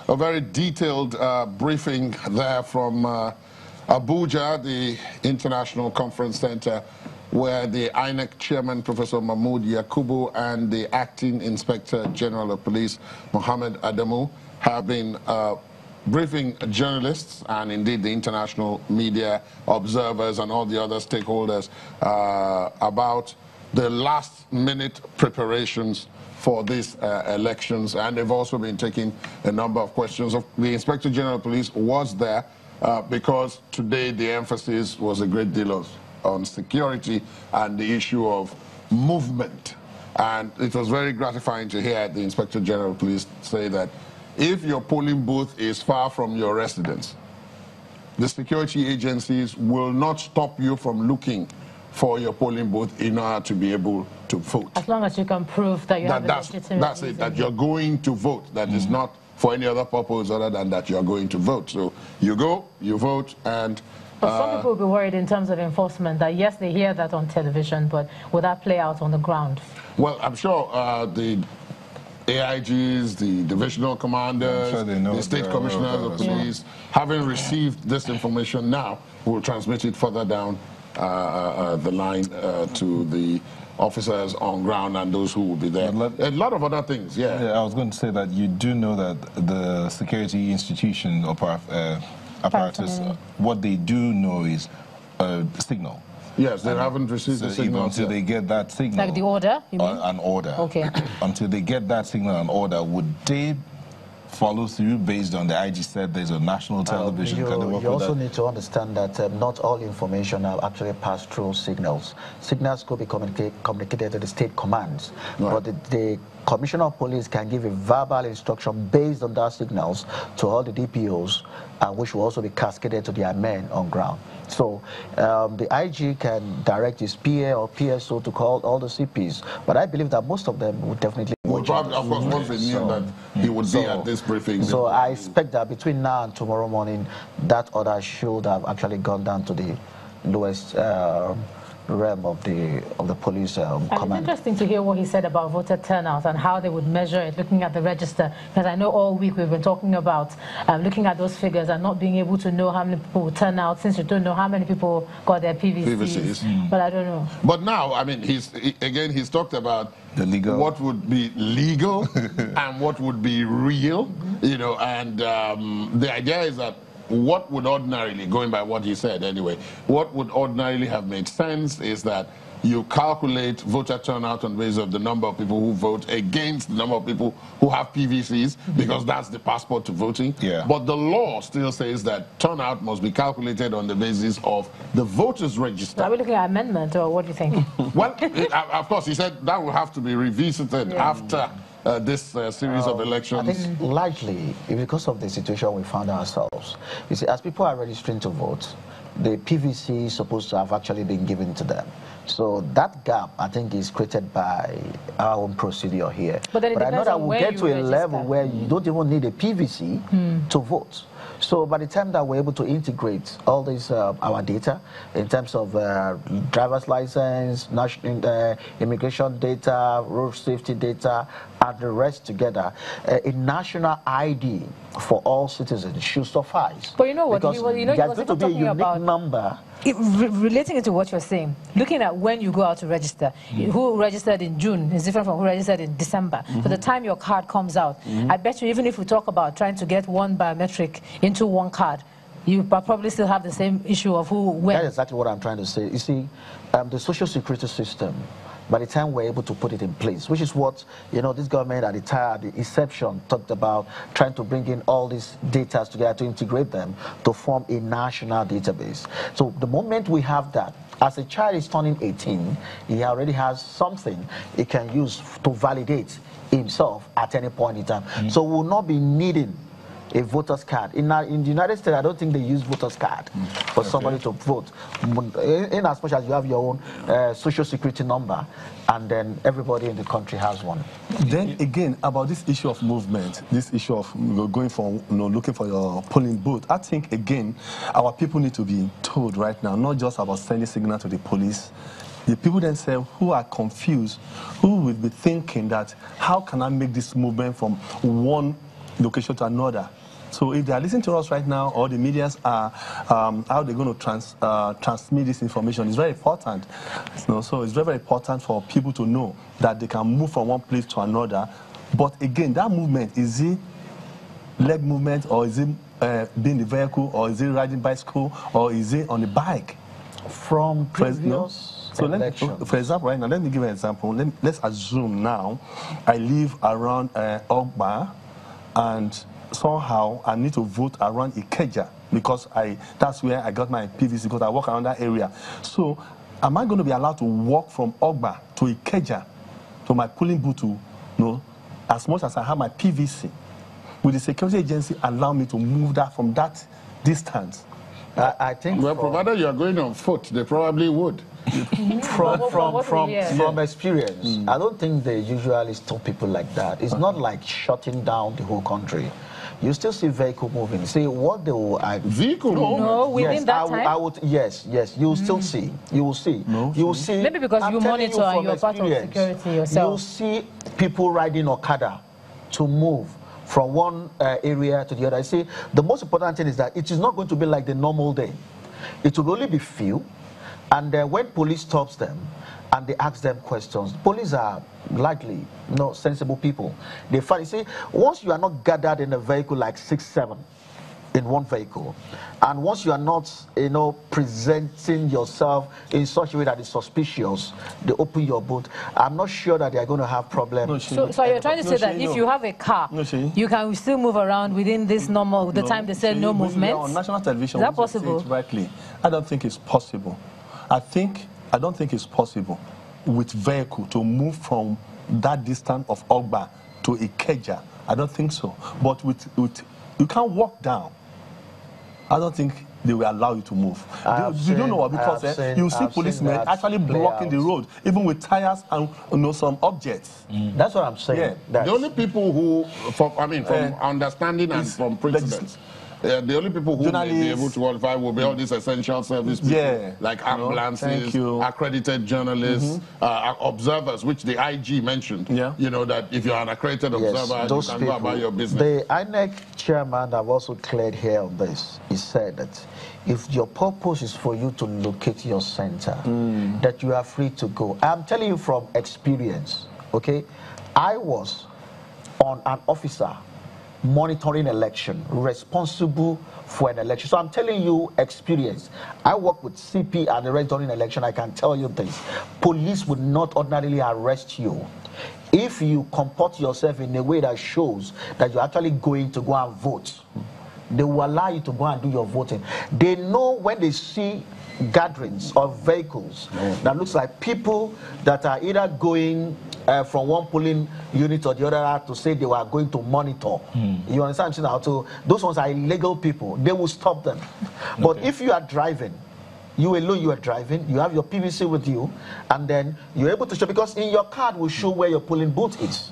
a very detailed briefing there from Abuja, the International Conference Center, where the INEC chairman, Professor Mahmood Yakubu, and the acting Inspector General of Police, Mohammed Adamu, have been briefing journalists and indeed the international media observers and all the other stakeholders about the last-minute preparations for these elections. And they've also been taking a number of questions. The Inspector General of Police was there because today the emphasis was a great deal on security and the issue of movement. And it was very gratifying to hear the Inspector General of Police say that if your polling booth is far from your residence, the security agencies will not stop you from looking for your polling booth in order to be able to vote. As long as you can prove that you have a legitimate That's it, that you're going to vote. That is not for any other purpose other than that you're going to vote. So you go, you vote, and... But some people will be worried in terms of enforcement, that yes, they hear that on television, but will that play out on the ground? Well, I'm sure the AIGs, the divisional commanders, the state commissioners of police, having received this information now, will transmit it further down the line to the officers on ground and those who will be there. A lot of other things, yeah. I was going to say that you do know that the security institution or apparatus, what they do know is a signal. Yes, they haven't received the signal until they get that signal. Like the order, you mean? An order. Okay. Until they get that signal and order, would they follow through based on the IG said there's a national television? You also need to understand that not all information are actually passed through signals. Signals could be communicated to the state commands, but the Commissioner of Police can give a verbal instruction based on that signals to all the DPOs, which will also be cascaded to their men on ground. So the IG can direct his PA or PSO to call all the CPs, but I believe that most of them would definitely... Of course, once they knew that he would be at this briefing. So I expect that between now and tomorrow morning, that order should have actually gone down to the lowest realm of the police command. It's interesting to hear what he said about voter turnout and how they would measure it, looking at the register. Because I know all week we've been talking about looking at those figures and not being able to know how many people will turn out, since you don't know how many people got their PVCs. But I don't know. But now, I mean, he's talked about the legal, what would be legal and what would be real, you know, and the idea is that what would ordinarily, going by what he said anyway, what would ordinarily have made sense is that you calculate voter turnout on the basis of the number of people who vote against the number of people who have PVCs, because that's the passport to voting. Yeah. But the law still says that turnout must be calculated on the basis of the voters register. Are we looking at amendment, or what do you think? Well, of course, he said that will have to be revisited after this series of elections. I think largely because of the situation we found ourselves. You see, as people are registering to vote, the PVC is supposed to have actually been given to them. So that gap, I think, is created by our own procedure here. But I know that we'll get to a level where you don't even need a PVC to vote. So by the time that we're able to integrate all this, our data, in terms of driver's license, national immigration data, road safety data, and the rest together, a national ID for all citizens should suffice. But you know what? Because there's going to be a unique number. Relating it to what you're saying, looking at when you go out to register, who registered in June is different from who registered in December. By the time your card comes out, I bet you, even if we talk about trying to get one biometric into one card, you probably still have the same issue of who, when. That's exactly what I'm trying to say. You see, the social security system, by the time we're able to put it in place, which is what, you know, this government at the inception talked about, trying to bring in all these data together to integrate them to form a national database. So the moment we have that, as a child is turning 18, he already has something he can use to validate himself at any point in time. So we'll not be needing a voter's card. In the United States, I don't think they use voter's card for somebody to vote. In as much as you have your own social security number, and then everybody in the country has one. Then again, about this issue of movement, this issue of going for, looking for your polling booth, I think again, our people need to be told right now, not just about sending signal to the police. The people themselves who are confused, who will be thinking that, how can I make this movement from one location to another. So if they are listening to us right now, or the medias are, how they're going to transmit this information is very important. So it's very, very important for people to know that they can move from one place to another. But again, that movement, is it leg movement, or is it being the vehicle, or is it riding bicycle, or is it on the bike? From previous elections. For example, right now, let me give an example. Let's assume now I live around Ogba, and somehow I need to vote around Ikeja, because that's where I got my PVC, because I work around that area. So am I going to be allowed to walk from Ogba to Ikeja to my polling booth to, as much as I have my PVC? Will the security agency allow me to move that from that distance? I think. Well, provided you are going on foot, they probably would. From experience, I don't think they usually stop people like that. It's not like shutting down the whole country. You still see vehicle moving. See what they will. Vehicle movement? No, within that time. Yes. You will still see. You will see. You will see. Maybe because you monitor and you're part of security yourself. You will see people riding Okada to move from one area to the other. I see the most important thing is that it is not going to be like the normal day. It will only be few, and when police stops them and they ask them questions, police are likely sensible people. They find, you see, once you are not gathered in a vehicle like 6, 7 in one vehicle, and once you are not presenting yourself in such a way that is suspicious, they open your boot. I'm not sure that they are going to have problems. So you're trying to say that if you have a car, you can still move around within this normal, the time they said no movement? On national television, is that possible? Rightly, I don't think it's possible. I don't think it's possible with vehicle to move from that distance of Ogba to Ikeja. I don't think so. But with you can't walk down. I don't think they will allow you to move. You don't know what, because you see policemen actually blocking the road, even with tires and some objects. That's what I'm saying. Yeah. The only people who, from understanding and from precedence, the only people who may be able to qualify will be all these essential service people, like ambulances, accredited journalists, observers, which the IG mentioned. That if you're an accredited observer, you can go about your business. The INEC chairman have also cleared here on this. He said that if your purpose is for you to locate your center, that you are free to go. I'm telling you from experience, okay? I was on an officer monitoring election, responsible for an election. So I'm telling you experience. I work with CP and the rest during election. I can tell you this. Police would not ordinarily arrest you if you comport yourself in a way that shows that you're actually going to go and vote. They will allow you to go and do your voting. They know when they see gatherings of vehicles that looks like people that are either going from one polling unit or the other to say they were going to monitor. You understand? So those ones are illegal people. They will stop them. But if you are driving, you alone, you are driving, you have your PVC with you, and then you're able to show, because in your card will show where your polling booth is.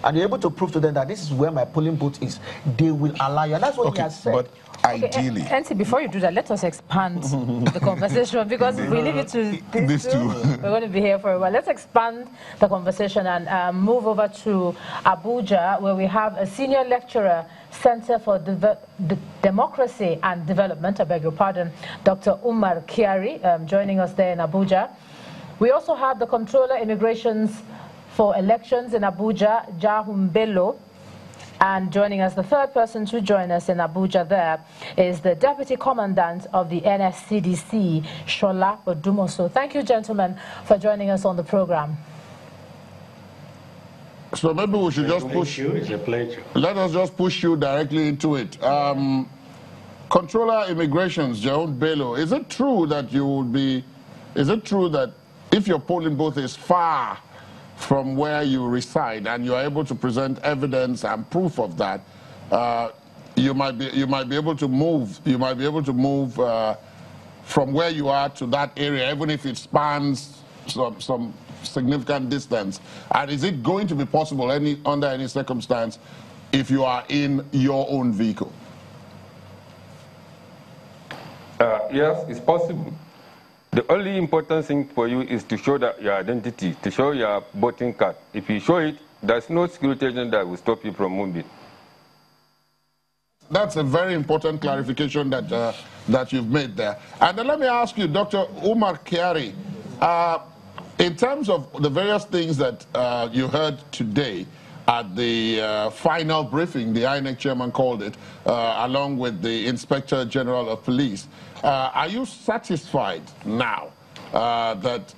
And you're able to prove to them that this is where my polling booth is. They will allow you. And that's what he has said. But ideally... Nancy, before you do that, let us expand the conversation, because if we leave it to these two, we're going to be here for a while. Let's expand the conversation and move over to Abuja, where we have a senior lecturer, Center for Democracy and Development, I beg your pardon, Dr. Umar Kiari, joining us there in Abuja. We also have the Controller Immigrations for Elections in Abuja, Jahum Bello. And joining us, the third person to join us in Abuja there is the Deputy Commandant of the NSCDC, Shola Odumoso. Thank you, gentlemen, for joining us on the program. So maybe we should just push you. It's a pleasure. Let us just push you directly into it. Controller Immigrations, Jahum Bello, is it true that you would be, is it true that if your polling booth is far from where you reside and you are able to present evidence and proof of that, you might be able to move from where you are to that area, even if it spans some significant distance? And is it going to be possible under any circumstance if you are in your own vehicle? Yes, it's possible. The only important thing for you is to show that your identity, to show your voting card. If you show it, there's no security agent that will stop you from moving. that's a very important clarification that that you've made there. And then let me ask you, Dr. Umar Kyari, in terms of the various things that you heard today at the final briefing, the INEC chairman called it, along with the Inspector General of Police, are you satisfied now that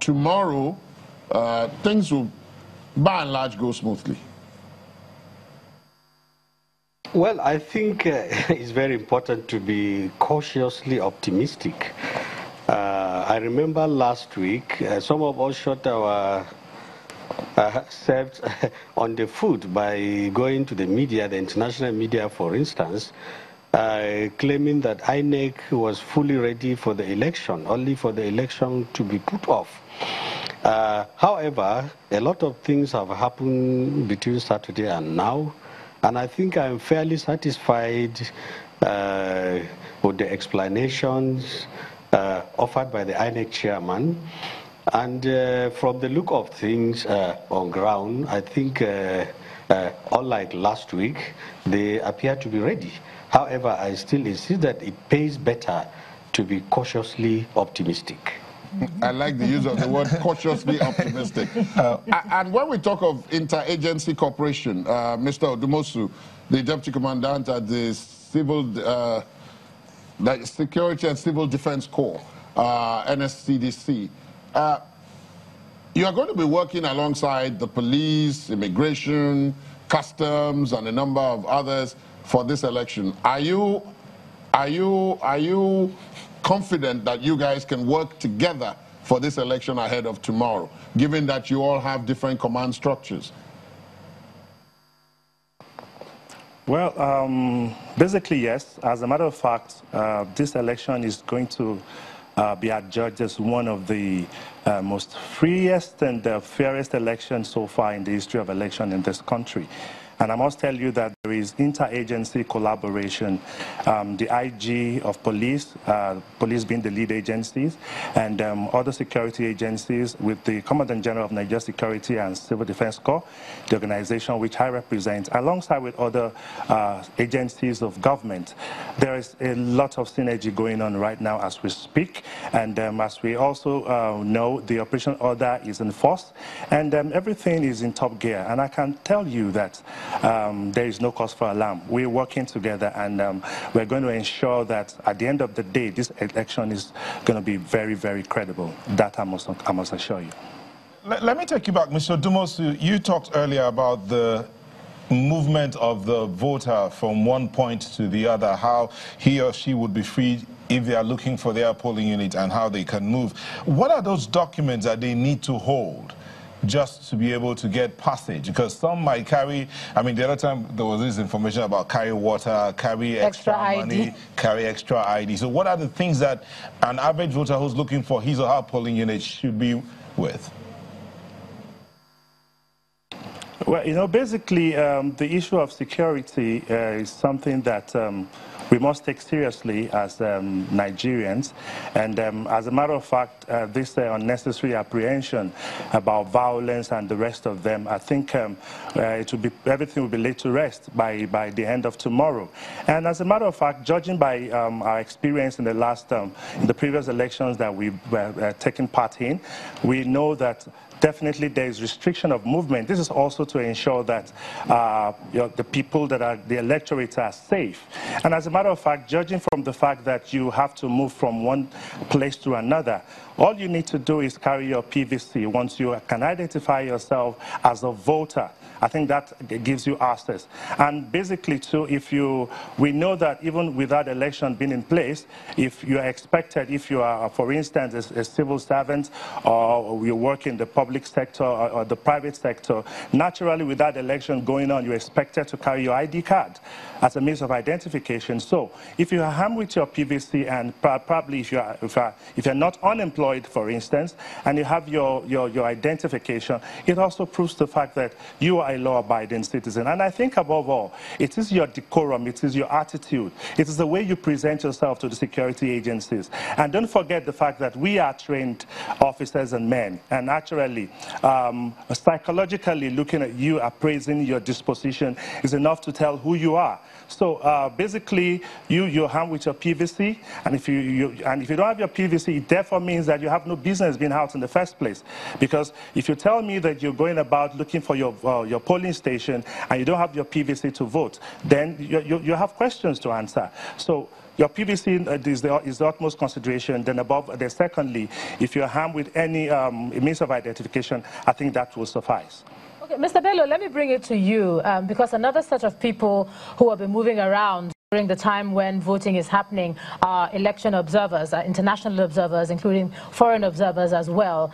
tomorrow things will, by and large, go smoothly? Well, I think it's very important to be cautiously optimistic. I remember last week, some of us shot our selves on the foot by going to the media, the international media, for instance, claiming that INEC was fully ready for the election, only for the election to be put off. However, a lot of things have happened between Saturday and now, and I think I'm fairly satisfied with the explanations offered by the INEC chairman. And from the look of things on ground, I think, unlike last week, they appear to be ready. However, I still insist that it pays better to be cautiously optimistic. I like the use of the word cautiously optimistic. And when we talk of interagency cooperation, Mr. Odumosu, the Deputy Commandant at the Security and Civil Defense Corps, NSCDC, you are going to be working alongside the police, immigration, customs, and a number of others for this election. Are you confident that you guys can work together for this election ahead of tomorrow, given that you all have different command structures? Well, basically, yes. As a matter of fact, this election is going to be adjudged as one of the most freest and fairest elections so far in the history of election in this country. And I must tell you that there is interagency collaboration. The IG of police, police being the lead agencies, and other security agencies with the Commandant General of Nigeria Security and Civil Defense Corps, the organization which I represent, alongside with other agencies of government. There is a lot of synergy going on right now as we speak. And as we also know, the operation order is in force, and everything is in top gear. And I can tell you that there is no cause for alarm. We're working together, and we're going to ensure that at the end of the day, this election is going to be very, very credible. That I must assure you. Let me take you back, Mr. Dumosu. You talked earlier about the movement of the voter from one point to the other, how he or she would be free if they are looking for their polling unit, and how they can move. What are those documents that they need to hold just to be able to get passage? Because some might carry, I mean, the other time there was this information about carry water, carry extra money, carry extra ID. So what are the things that an average voter who's looking for his or her polling unit should be with? Well, you know, basically, the issue of security is something that we must take seriously as Nigerians. And as a matter of fact, this unnecessary apprehension about violence and the rest of them, I think everything will be laid to rest by the end of tomorrow. And as a matter of fact, judging by our experience in the previous elections that we've taken part in, we know that definitely there is restriction of movement. This is also to ensure that the people that are the electorate are safe. And as a matter of fact, judging from the fact that you have to move from one place to another, all you need to do is carry your PVC. Once you can identify yourself as a voter, I think that gives you access. And basically, too, we know that even without election being in place, if you are expected, if you are, for instance, a civil servant, or you work in the public sector or the private sector, naturally, without election going on, you're expected to carry your ID card as a means of identification. So if you are armed with your PVC, and probably if you're not unemployed, for instance, and you have your identification, it also proves the fact that you are a law-abiding citizen. And I think above all, it is your decorum, it is your attitude, it is the way you present yourself to the security agencies. And don't forget the fact that we are trained officers and men, and actually, psychologically looking at you, appraising your disposition is enough to tell who you are. So basically, you're armed with your PVC, and if you don't have your PVC, it therefore means that you have no business being out in the first place. Because if you tell me that you're going about looking for your polling station and you don't have your PVC to vote, then you have questions to answer. So your PVC is the utmost consideration. Then secondly, if you're armed with any means of identification, I think that will suffice. Okay, Mr. Bello, let me bring it to you, because another set of people who have been moving around during the time when voting is happening are election observers, international observers, including foreign observers as well.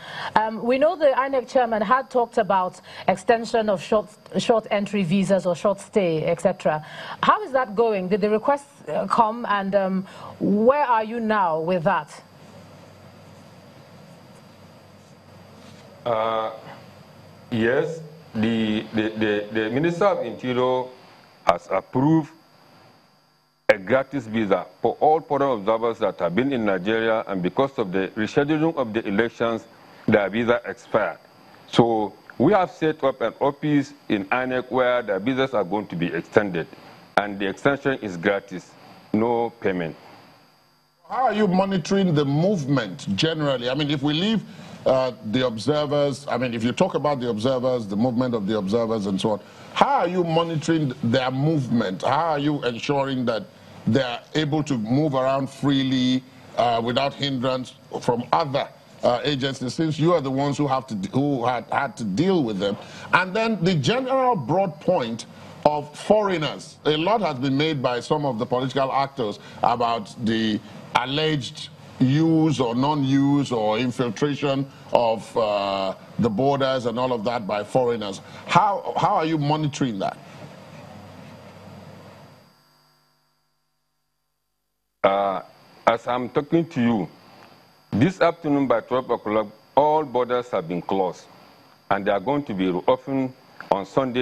We know the INEC chairman had talked about extension of short entry visas or short stay, etc. How is that going? Did the requests come, and where are you now with that? Yes. The Minister of Interior has approved a gratis visa for all foreign observers that have been in Nigeria, and because of the rescheduling of the elections, their visa expired. So we have set up an office in INEC where the visas are going to be extended, and the extension is gratis, no payment. How are you monitoring the movement generally? I mean, if we leave the observers, I mean, if you talk about the observers, the movement of the observers and so on, how are you monitoring their movement? How are you ensuring that they're able to move around freely without hindrance from other agencies, since you are the ones who had to deal with them? And then the general broad point of foreigners. A lot has been made by some of the political actors about the alleged use or non-use or infiltration of the borders and all of that by foreigners. How are you monitoring that? As I'm talking to you, this afternoon by 12 o'clock, all borders have been closed, and they are going to be reopened on Sunday.